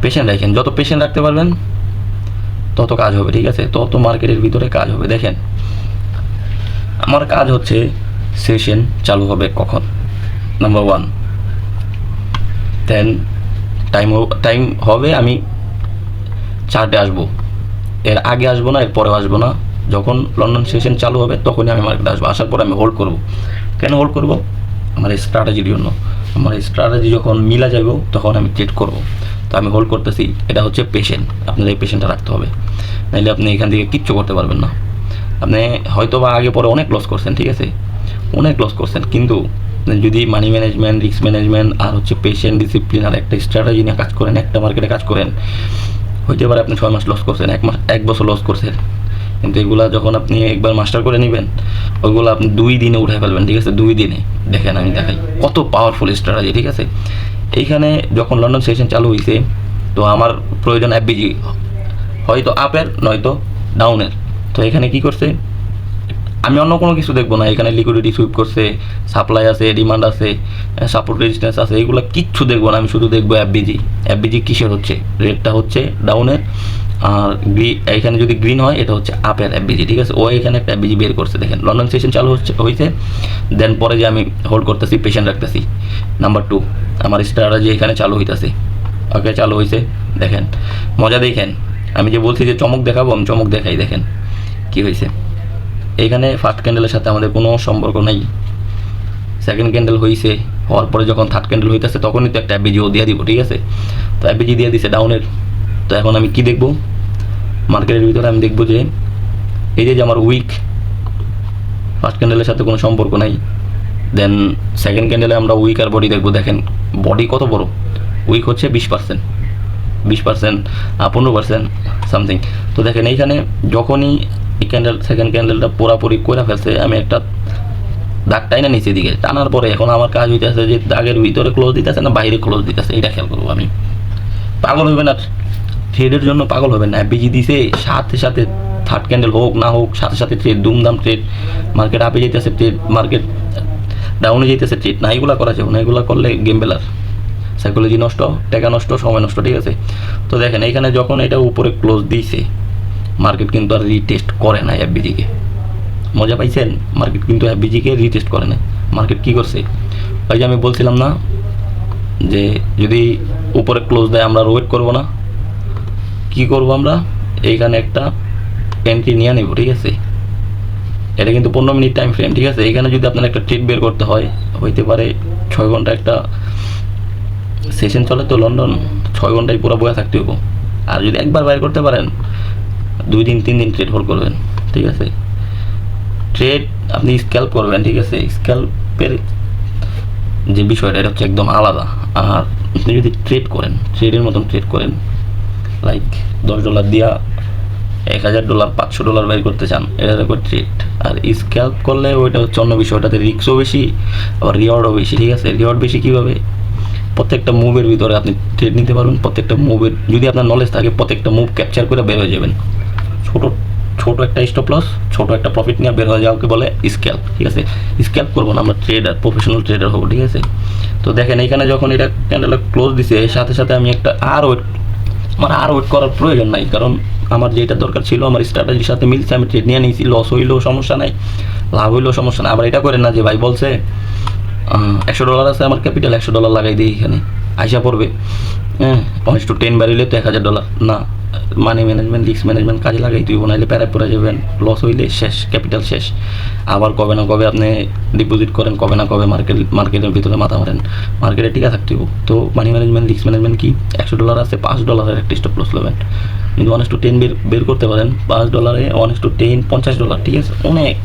পেশেন্ট রাখেন। যত পেশেন্ট রাখতে পারবেন তত কাজ হবে, ঠিক আছে, তত মার্কেটের ভিতরে কাজ হবে। দেখেন আমার কাজ হচ্ছে সেশন চালু হবে কখন, নাম্বার 1, দেন টাইম হবে আমি চার্টে আসবো, এর আগে আসবো না, এর পরেও আসবো না। যখন লন্ডন সেশন চালু হবে তখনই আমি মার্কেটে আসবো, আসার পরে আমি হোল্ড করব। কেন হোল্ড করব? আমার এই স্ট্র্যাটেজির জন্য। আমার এই স্ট্র্যাটেজি যখন মিলা যাব তখন আমি ট্রেড করব। তো আমি হোল্ড করতেছি, এটা হচ্ছে পেশেন্ট। আপনার এই পেশেন্টটা রাখতে হবে, নাহলে আপনি এখান থেকে কিচ্ছু করতে পারবেন না। আপনি হয়তো বা আগে পরে অনেক লস করছেন, ঠিক আছে, অনেক লস করছেন, কিন্তু যদি মানি ম্যানেজমেন্ট, রিস্ক ম্যানেজমেন্ট আর হচ্ছে পেশেন্ট ডিসিপ্লিন আর একটা স্ট্র্যাটেজি নিয়ে কাজ করেন, একটা মার্কেটে কাজ করেন, হইতে পারে আপনি 6 মাস লস করছেন, 1 বছর লস করছেন, কিন্তু এগুলা যখন আপনি একবার মাস্টার করে নেবেন ওইগুলো আপনি 2 দিনে উঠে ফেলবেন, ঠিক আছে, 2 দিনে। দেখেন আমি দেখাই কত পাওয়ারফুল স্ট্র্যাটেজি, ঠিক আছে। এইখানে যখন লন্ডন সেশন চালু হয়েছে তো আমার প্রয়োজন এফবিজি, হয়তো আপের নয়তো ডাউনের। তো এখানে কি করছে, আমি অন্য কোনো কিছু দেখবো না, এখানে লিকুইডিটি সুইপ করছে, সাপ্লাই আছে, ডিমান্ড আছে, সাপোর্ট রেজিস্ট্যান্স আছে, এগুলো কিচ্ছু দেখবো না, আমি শুধু দেখবো এফবিজি। এফবিজি কিসের হচ্ছে, রেডটা হচ্ছে ডাউনের, আর এখানে যদি গ্রিন হয় এটা হচ্ছে আপের এফবিজি, ঠিক আছে। ও এখানে একটা এফবিজি বের করছে, দেখেন লন্ডন সেশন চালু হয়েছে, দেন পরে যে আমি হোল্ড করতেছি, পেশেন্ট রাখতেছি। নাম্বার 2, আমার স্ট্র্যাটেজি এখানে চালু হইতেছে, ওকে চালু হয়েছে। দেখেন মজা, দেখেন আমি যে বলছি যে চমক দেখাবো, আমি চমক দেখাই। দেখেন কি হয়েছে, এইখানে ফার্স্ট ক্যান্ডেলের সাথে আমাদের কোনো সম্পর্ক নাই, সেকেন্ড ক্যান্ডেল হয়েছে, হওয়ার পরে যখন থার্ড ক্যান্ডেল হইতেছে তখনই তো একটা এফবিজিও দিয়ে দিব, ঠিক আছে। তো এফবিজি দিয়ে দিছে ডাউনের। তো এখন আমি কি দেখবো মার্কেটের ভিতরে, আমি দেখবো যে এই যে আমার উইক, ফার্স্ট ক্যান্ডেলের সাথে কোনো সম্পর্ক নাই, দেন সেকেন্ড ক্যান্ডেলে আমরা উইক আর বডি দেখবো। দেখেন বডি কত বড়, উইক হচ্ছে 20%, 15% সামথিং। তো দেখেন এইখানে যখনই এই ক্যান্ডেল সেকেন্ড ক্যান্ডেলটা পুরাপুরি করে ফেলছে, আমি একটা দাগ টাই না নিচের দিকে টানার পরে এখন আমার কাজ হইতেছে যে দাগের ভিতরে ক্লোজ দিতেছে না বাইরে ক্লোজ দিতেছে, এটা খেয়াল করবো। আমি পাগল হইবেন আর ট্রেডের জন্য পাগল হবেন না, এফবিজি দিছে সাথে সাথে থার্ড ক্যান্ডেল হোক না হোক সাথে সাথে ট্রেড, দুমদাম ট্রেড, মার্কেট আপে যেতেছে ট্রেড, মার্কেট ডাউনে যেতেছে ট্রেড, না এগুলো করা যাবে না, এগুলো করলে গেম বেলার, সাইকোলজি নষ্ট, টাকা নষ্ট, সময় নষ্ট, ঠিক আছে। তো দেখেন এইখানে যখন এটা উপরে ক্লোজ দিয়েছে, মার্কেট কিন্তু আর রিটেস্ট করে না এফবিজিকে। মজা পাইছেন, মার্কেট কিন্তু এফবিজিকে রিটেস্ট করে না। মার্কেট কি করছে, ওই যে আমি বলছিলাম না যে যদি উপরে ক্লোজ দেয় আমরা ওয়েট করব না, কি করব আমরা এইখানে একটা এন্ট্রি নিয়ে নেব, ঠিক আছে। এটা কিন্তু 15 মিনিট টাইম ফ্রেম, ঠিক আছে। এইখানে যদি আপনার একটা ট্রেড বের করতে হয়, হইতে পারে 6 ঘন্টা একটা সেশন চলে, তো লন্ডন 6 ঘন্টায় পুরো বয়ে থাকতে হবো। আর যদি একবার বের করতে পারেন 2 দিন 3 দিন ট্রেড হোল্ড করবেন, ঠিক আছে। ট্রেড আপনি স্ক্যাল্প করবেন, ঠিক আছে, স্ক্যাল্পের যে বিষয়টা এটা হচ্ছে একদম আলাদা। আর আপনি যদি ট্রেড করেন, ট্রেডের মতন ট্রেড করেন, লাইক $10 দিয়া $1000 $500 বের করতে চান, এটা দেখো ট্রেড। আর স্ক্যাল্প করলে ওইটা হচ্ছে অন্য বিষয়, ওটাতে রিস্কও বেশি আবার রিওয়ার্ডও বেশি, ঠিক আছে। রিওয়ার্ড বেশি কীভাবে, প্রত্যেকটা মুভের ভিতরে আপনি ট্রেড নিতে পারবেন, প্রত্যেকটা মুভের যদি আপনার নলেজ থাকে প্রত্যেকটা মুভ ক্যাপচার করে বের হয়ে যাবেন। ছোট একটা স্টপ লস, ছোট একটা প্রফিট নিয়ে বের হয়ে যাওয়াকে বলে স্ক্যাল্প, ঠিক আছে। স্ক্যাল্প করবো না, আমরা ট্রেডার, প্রফেশনাল ট্রেডার হবো, ঠিক আছে। তো দেখেন এইখানে যখন এটা ক্যান্ডেল ক্লোজ দিছে, সাথে সাথে আমি একটা আর ওয়েট করার প্রয়োজন নাই, কারণ আমার যেটা দরকার ছিল আমার স্ট্র্যাটেজির সাথে মিলছে, আমি ট্রেড নিয়ে নিয়েছি। লস হইলেও সমস্যা নাই, লাভ হইলেও সমস্যা নাই। আবার এটা করেন না যে ভাই বলছে $100 আছে আমার ক্যাপিটাল, $100 লাগাই দিই এখানে, আইসা পড়বে। হ্যাঁ, 1:10 বাড়িলে তো $1000 না। মানি ম্যানেজমেন্ট, রিস্ক ম্যানেজমেন্ট কাজে লাগাই তুই বানাইলে প্যারায় পড়ে যাবেন, লস হইলে শেষ, ক্যাপিটাল শেষ। আবার কবে না কবে আপনি ডিপোজিট করেন, কবে না কবে মার্কেটের ভিতরে মাথা মারেন, মার্কেটে টিকা থাকতে হবে। তো মানি ম্যানেজমেন্ট, রিস্ক ম্যানেজমেন্ট কি, $100 আছে, $5 একটা স্টপ লস নেবেন। কিন্তু 1:10 বের করতে পারেন, $5 1:10 $50, ঠিক আছে, অনেক।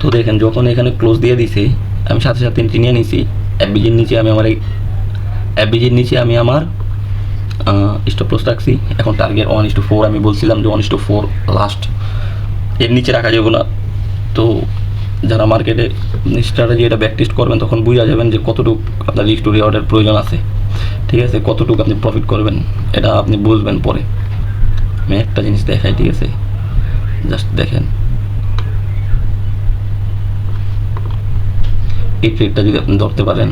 তো দেখেন যখন এখানে ক্লোজ দিয়ে দিছে, আমি সাথে সাথে নিয়ে নিছি এফবিজির নিচে, আমি আমার স্টপ লস রাখছি। এখন টার্গেট 1:4, আমি বলছিলাম যে 1:4 লাস্ট, এর নিচে রাখা যাবে না। তো যারা মার্কেটে স্ট্র্যাটেজি এটা ব্যাকটেস্ট করবেন তখন বুঝা যাবেন যে কতটুকু আপনার রিস্ক টু রিওয়ার্ডের প্রয়োজন আছে, ঠিক আছে, কতটুকু আপনি প্রফিট করবেন এটা আপনি বুঝবেন পরে। আমি একটা জিনিস দেখাই, ঠিক আছে, জাস্ট দেখেন এই ট্রেডটা যদি আপনি ধরতে পারেন,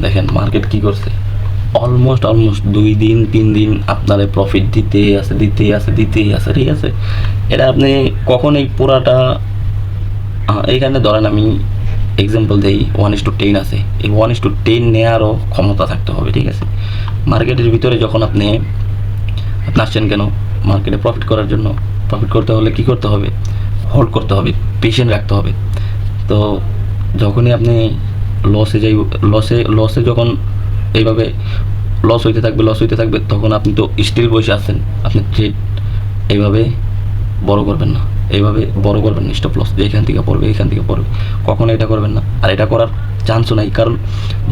দেখেন মার্কেট কি করছে, অলমোস্ট 2-3 দিন আপনার প্রফিট দিতেই আছে, ঠিক আছে। এটা আপনি কখনোই পুরাটা, এইখানে ধরেন আমি এক্সাম্পল দিই, 1:10 আছে, এই 1:10 নেওয়ারও ক্ষমতা থাকতে হবে, ঠিক আছে। মার্কেটের ভিতরে যখন আপনি আসছেন কেন, মার্কেটে প্রফিট করার জন্য। প্রফিট করতে হলে কি করতে হবে, হোল্ড করতে হবে, পেশেন্ট রাখতে হবে। তো যখনই আপনি লসে যখন এইভাবে লস হইতে থাকবে তখন আপনি তো স্টিল বসে আছেন, আপনি ট্রেড এইভাবে বড় করবেন না, স্টপ লস যে এখান থেকে পড়বে, কখনো এটা করবেন না। আর এটা করার চান্সও নাই, কারণ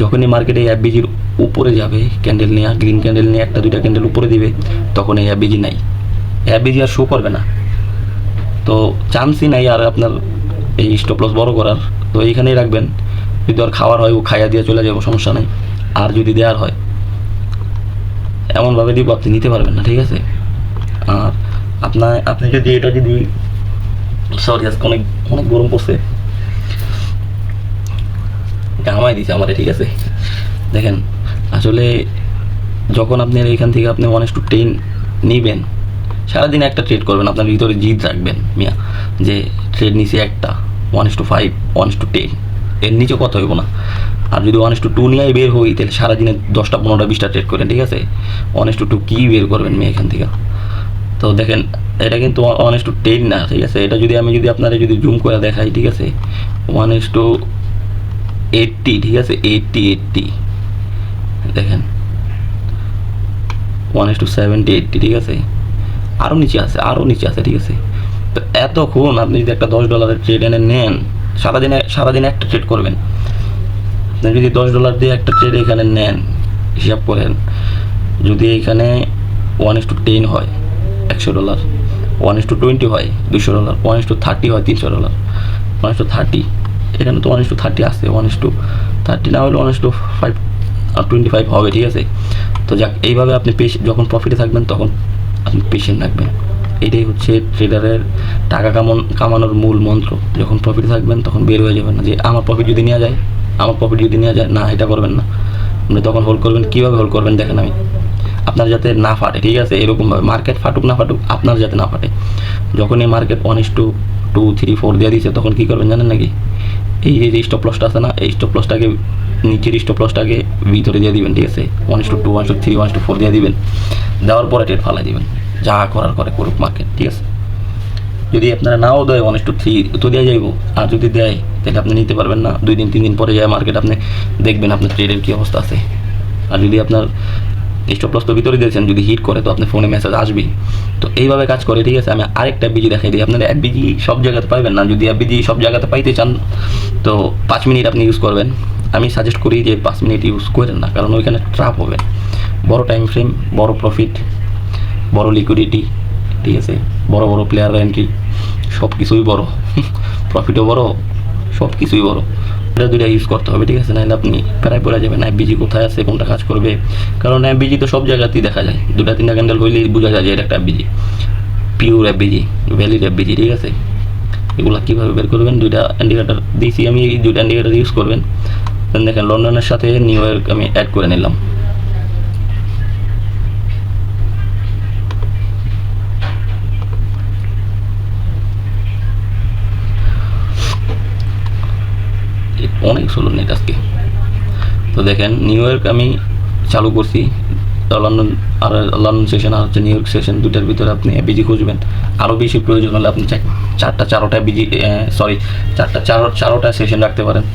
যখনই মার্কেটে এই এফবিজির উপরে যাবে, ক্যান্ডেল নিয়ে, গ্রিন ক্যান্ডেল নিয়ে 1-2টা ক্যান্ডেল উপরে দিবে, তখন এই এফবিজি নাই, এফবিজি আর শো করবে না। তো চান্সই নাই আর আপনার এই স্টপ লস বড় করার। তো এইখানেই রাখবেন, যদি আর খাওয়ার হয় ও খাইয়া দিয়ে চলে যাবো, সমস্যা নাই। আর যদি দেওয়ার হয় এমনভাবে দিব আপনি নিতে পারবেন না, ঠিক আছে। আর আপনি যদি এটা সরি আজকে অনেক গরম পড়ছে, ঘামাই দিছে আমারে, ঠিক আছে। দেখেন আসলে যখন আপনি এইখান থেকে আপনি 1:10 নিবেন, সারাদিন একটা ট্রেড করবেন, আপনার ভিতরে জিদ রাখবেন মিয়া, যে ট্রেড নিচে একটা 1:5 1:10, এর নিচে কত হইব না। আর যদি 1:2 নিয়ে বের হই, তাহলে সারাদিনে 10টা 15টা 20টা ট্রেড করেন, ঠিক আছে। 1:2 কী বের করবেন মেয়ে এখান থেকে। তো দেখেন এটা কিন্তু 1:10 না, ঠিক আছে। এটা যদি আমি আপনারা যদি জুম করে দেখাই, ঠিক আছে, 1:80, ঠিক আছে, 80 দেখেন 1:70 80, ঠিক আছে, আরও নিচে আছে, ঠিক আছে। তো এতক্ষণ আপনি যদি একটা $10 ট্রেড এনে নেন, সারাদিনে একটা ট্রেড করবেন, আপনি যদি $10 দিয়ে একটা ট্রেড এখানে নেন, হিসাব করেন, যদি এখানে 1:10 হয় $100, 1:20 হয় $200, 1:30 হয় $300, 1:30, এখানে তো 1:30 আসছে, 1:30 না হলে 1:25 হবে, ঠিক আছে। তো যাক, এইভাবে আপনি যখন প্রফিটে থাকবেন তখন আপনি পেশেন্ট রাখবেন। এটাই হচ্ছে ট্রেডারের টাকা কামানোর মূল মন্ত্র। যখন প্রফিটে থাকবেন তখন বের হয়ে যাবেন না, যে আমার প্রফিট যদি নেওয়া যায়, না, এটা করবেন না। আপনি তখন হোল্ড করবেন। কীভাবে হোল্ড করবেন দেখেন, আমি আপনার যাতে না ফাটে, ঠিক আছে, এরকমভাবে মার্কেট ফাটুক না ফাটুক, আপনার যাতে না ফাটে। যখন এই মার্কেট 1:2 3 4 দিয়ে দিচ্ছে, তখন কী করবেন জানেন নাকি, এই যে স্টপ লসটা আছে না, এই স্টপ লসটাকে, নিচের স্টপ লসটাকে ভিতরে দিয়ে দিবেন, ঠিক আছে, 1:2 1:3 1:4 দিয়ে দিবেন। দেওয়ার পরে ট্রেড ফালাই দিবেন, যা করার করে করুক মার্কেট, ঠিক আছে। যদি আপনারা নাও দেয় 1:3 তো দেওয়া যাইব, আর যদি দেয় তাহলে আপনি নিতে পারবেন না। 2 দিন 3 দিন পরে যায় মার্কেট, আপনি দেখবেন আপনার ট্রেডের কী অবস্থা আছে। আর যদি আপনার স্টপ লস তো ভিতরে দিয়েছেন, যদি হিট করে তো আপনার ফোনে মেসেজ আসবেই। তো এইভাবে কাজ করে, ঠিক আছে। আমি আরেকটা এফবিজি দেখাই দিই, আপনারা এফবিজি সব জায়গাতে পাইবেন না। যদি এফবিজি সব জায়গাতে পাইতে চান তো 5 মিনিট আপনি ইউজ করবেন। আমি সাজেস্ট করি যে 5 মিনিট ইউজ করেন না, কারণ ওইখানে ট্র্যাপ হবেন। বড় টাইম ফ্রেম, বড় প্রফিট, বড় লিকুইডিটি, ঠিক আছে, বড় প্লেয়ার এন্ট্রি, সব কিছুই বড়, প্রফিটও বড়, সব কিছুই বড়। এটা দুইটা ইউজ করতে হবে, ঠিক আছে, নাহলে আপনি প্রায় পড়ে যাবেন এফবিজি কোথায় আছে, কোনটা কাজ করবে। কারণ এফবিজি তো সব জায়গাতেই দেখা যায়, 2-3টা ক্যান্ডেল হইলেই বোঝা যায় যে এটা একটা FBG, pure FBG, valid FBG, ঠিক আছে। এগুলো কীভাবে বের করবেন, 2টা ইন্ডিকেটার দিয়েছি আমি, এই 2টা ইন্ডিকেটার ইউজ করবেন। দেখেন লন্ডনের সাথে নিউ ইয়র্ক আমি অ্যাড করে নিলাম। অনেক স্লো নেট আজকে। তো দেখেন নিউ ইয়র্ক আমি চালু করছি, লন্ডন আর লন্ডন সেশন আর হচ্ছে নিউ ইয়র্ক সেশন, দুটার ভিতরে আপনি এপিজি খুঁজবেন। আরও বেশি প্রয়োজন হলে আপনি চারোটা এপিজি চারোটা সেশন রাখতে পারেন।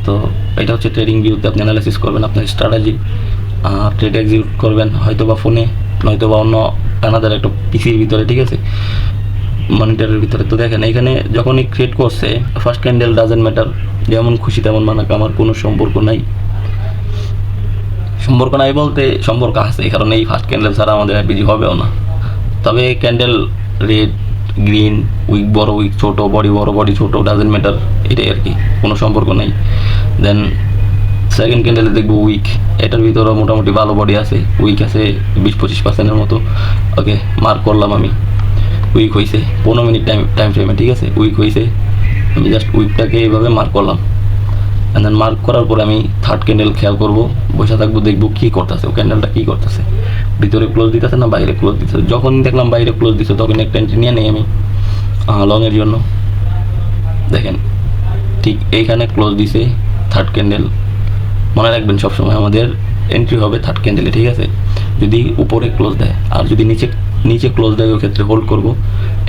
তো এটা হচ্ছে ট্রেডিং ভিউতে আপনি অ্যানালাইসিস করবেন আপনার স্ট্র্যাটেজি, আর ট্রেড এক্সিকিউট করবেন হয়তো বা ফোনে, নয়তো বা অন্য আনাদার একটা পিসির ভিতরে, ঠিক আছে, মনিটরের ভিতরে। তো দেখেন এখানে যখনই ক্রিয়েট করছে ফার্স্ট ক্যান্ডেল ডাজেন্ট ম্যাটার, যেমন খুশি তেমন বানাক, আমার কোনো সম্পর্ক নাই। সম্পর্ক নাই বলতে সম্পর্ক আছে, কারণ এই ফার্স্ট ক্যান্ডেল ছাড়া আমাদের এপিজি হবেও না। তবে ক্যান্ডেল রেড গ্রিন, উইক বড় উইক ছোট, বডি বড় বডি ছোট, ডাজেন্ট ম্যাটার, এটাই আর কি, কোনো সম্পর্ক নেই। দেন সেকেন্ড ক্যান্ডেলে দেখবো উইক, এটার ভিতরে মোটামুটি ভালো বডি আছে, উইক আছে 20-25% মতো। ওকে, মার্ক করলাম আমি, উইক হয়েছে 15 মিনিট টাইম ফ্রেমে, ঠিক আছে, উইক হয়েছে। আমি জাস্ট উইকটাকে এইভাবে মার্ক করলাম, অ্যান্ড দেন মার্ক করার পরে আমি থার্ড ক্যান্ডেল খেয়াল করবো, বসে থাকবো, দেখবো কী করতেছে ও, ক্যান্ডেলটা কী করতেছে, ভিতরে ক্লোজ দিতেছে না বাইরে ক্লোজ দিতেছে। যখন দেখলাম বাইরে ক্লোজ দিচ্ছে তখন একটা এন্ট্রি নিয়ে নেই আমি লংয়ের জন্য। দেখেন ঠিক এইখানে ক্লোজ দিছে থার্ড ক্যান্ডেল, মনে রাখবেন সবসময় আমাদের এন্ট্রি হবে থার্ড ক্যান্ডেলে, ঠিক আছে। যদি উপরে ক্লোজ দেয় আর যদি নিচে ক্লোজ দেয়, ওই ক্ষেত্রে হোল্ড করবো,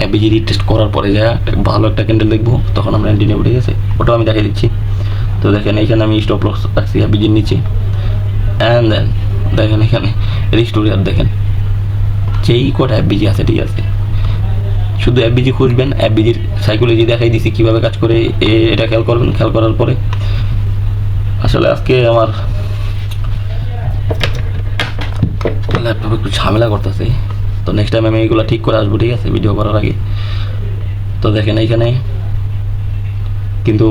এপিজি রিটেস্ট করার পরে যায় ভালো একটা ক্যান্ডেল দেখবো, তখন আমরা এন্ট্রি নেব, ঠিক আছে। ওটাও আমি দেখিয়ে দিচ্ছি। তো দেখেন এইখানে আমি স্টপ লস রাখছি এপিজির নিচে, অ্যান্ড দেন দেখেন এখানে রিস্টোরিয়ার, দেখেন যেই কটা এপিজি আছে, ঠিক আছে, শুধু এপিজি খুঁজবেন, এপিজির সাইকোলজি দেখাই দিছি কীভাবে কাজ করে, এটা খেয়াল করবেন। খেয়াল করার পরে আসলে আজকে আমার ল্যাপটপে একটু ঝামেলা করতেছে, তো নেক্সট টাইম আমি এইগুলো ঠিক করে আসবো, ঠিক আছে, ভিডিও করার আগে। তো দেখেন এইখানে কিন্তু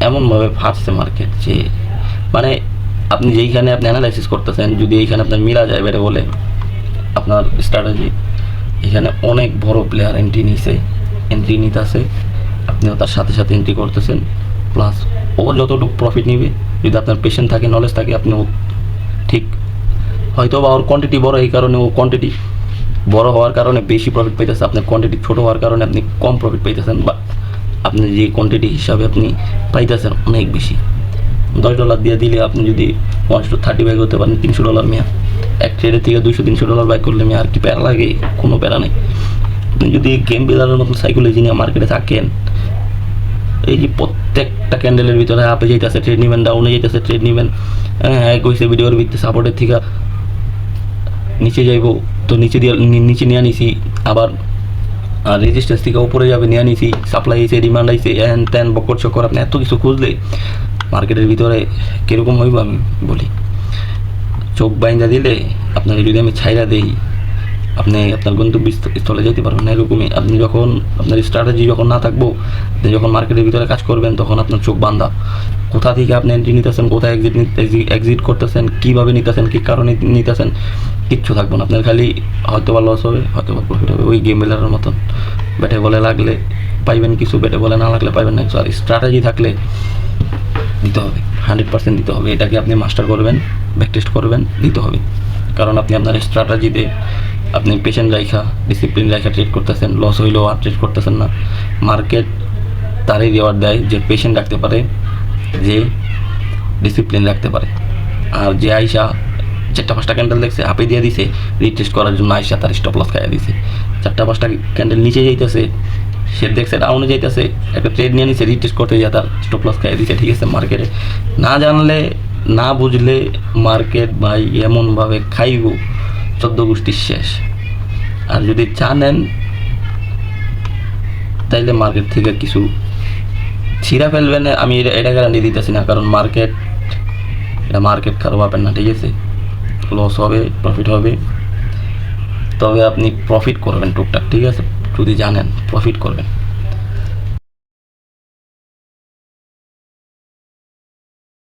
এমনভাবে ফাটছে মার্কেট যে, মানে আপনি যেইখানে আপনি অ্যানালাইসিস করতেছেন, যদি এইখানে আপনার মিলা যায় বেড়ে বলে আপনার স্ট্র্যাটেজি, এখানে অনেক বড় প্লেয়ার এন্ট্রি নিতেছে, আপনিও তার সাথে সাথে এন্ট্রি করতেছেন, প্লাস ও যতটুকু প্রফিট নিবে, যদি আপনার পেশেন্ট থাকে, নলেজ থাকে, আপনি ঠিক হয়তো বা ওর কোয়ান্টিটি বড়, এই কারণে ও কোয়ান্টিটি বড় হওয়ার কারণে বেশি প্রফিট পাইতেছে, আপনার কোয়ান্টিটি ছোটো হওয়ার কারণে আপনি কম প্রফিট পাইতেছেন, বা আপনি যে কোয়ান্টিটি হিসাবে আপনি পাইতেছেন অনেক বেশি। $10 দিয়ে দিলে আপনি যদি 1-30 ব্যাগ হতে পারেন, $300 মেয়া, এক ট্রেডের থেকে $200-300 ব্যাগ করলে মেয়ে আর কি প্যারা লাগে, কোনো প্যারা নেই। আপনি যদি গেম বিল্ডারের মতন সাইকোলজি নিয়ে মার্কেটে থাকেন, এই যে প্রত্যেকটা ক্যান্ডেলের ভিতরে আপে যাইতেছে ট্রেড নেবেন, ডাউনে যাইতেছে ট্রেড নেবেন, হ্যাঁ কইছে ভিডিওর ভিত্তি সাপোর্টের থেকে নিচে যাইব, তো নিচে নিয়ে নিছি, আবার রেজিস্ট্যান্স থেকে উপরে যাবে নিয়ে নিছি, সাপ্লাই আইছে, ডিমান্ড আইছে, হ্যান ত্যান বকর চক্কর, আপনি এত কিছু খুঁজলে মার্কেটের ভিতরে কীরকম হইব আমি বলি। চোখ বাইন্দা দিলে আপনাকে যদি আমি ছাইরা দেই, আপনি আপনার গন্তব্যস্থলে যেতে পারবেন না। এরকমই আপনি যখন আপনার স্ট্র্যাটেজি যখন না থাকবো, আপনি যখন মার্কেটের ভিতরে কাজ করবেন, তখন আপনার চোখ বান্ধা, কোথা থেকে আপনি এন্ট্রি নিতেছেন, কোথায় এক্সিট করতেছেন, কীভাবে নিতেছেন, কী কারণে নিতেছেন, কিচ্ছু থাকবো না আপনার। খালি হয়তো বা লস হবে, হয়তো বা প্রফিট হবে, ওই গেম বিল্ডারের মতন। ব্যাটে বলে লাগলে পাইবেন কিছু, ব্যাটে বলে না লাগলে পাইবেন না কিছু। আর স্ট্র্যাটেজি থাকলে দিতে হবে, 100% দিতে হবে। এটাকে আপনি মাস্টার করবেন, ব্যাক টেস্ট করবেন, দিতে হবে। কারণ আপনি আপনার স্ট্র্যাটেজিতে আপনি পেশেন্ট রাখা, ডিসিপ্লিন রাখা ট্রেড করতেছেন, লস হইলেও আর ট্রেড করতেছেন না। মার্কেট তারই রিওয়ার্ড দেয় যে পেশেন্ট রাখতে পারে, যে ডিসিপ্লিন রাখতে পারে। আর যে আইসা 4-5টা ক্যান্ডেল দেখছে, আপে দিয়ে দিছে, রিটেস্ট করার জন্য আইসা তার স্টপ লস খাইয়া দিছে। 4-5টা ক্যান্ডেল নিচে যাইতেছে, সে দেখছে ডাউনে যাইতেছে, একটা ট্রেড নিয়ে নিছে, রিটেস্ট করতে যা তার স্টপ লস খাইয়া দিছে, ঠিক আছে। মার্কেটে না জানলে, না বুঝলে মার্কেট ভাই এমনভাবে খাইব 14 গোষ্ঠীর শেষ। আর যদি জানেন তাইলে মার্কেট থেকে কিছু ছিঁড়া ফেলবেন, আমি এটা গ্যারান্টি দিতেছি না, কারণ মার্কেট খারাপ পাবেন না, ঠিক আছে। লস হবে, প্রফিট হবে, তবে আপনি প্রফিট করবেন টুকটাক, ঠিক আছে, যদি জানেন প্রফিট করবেন।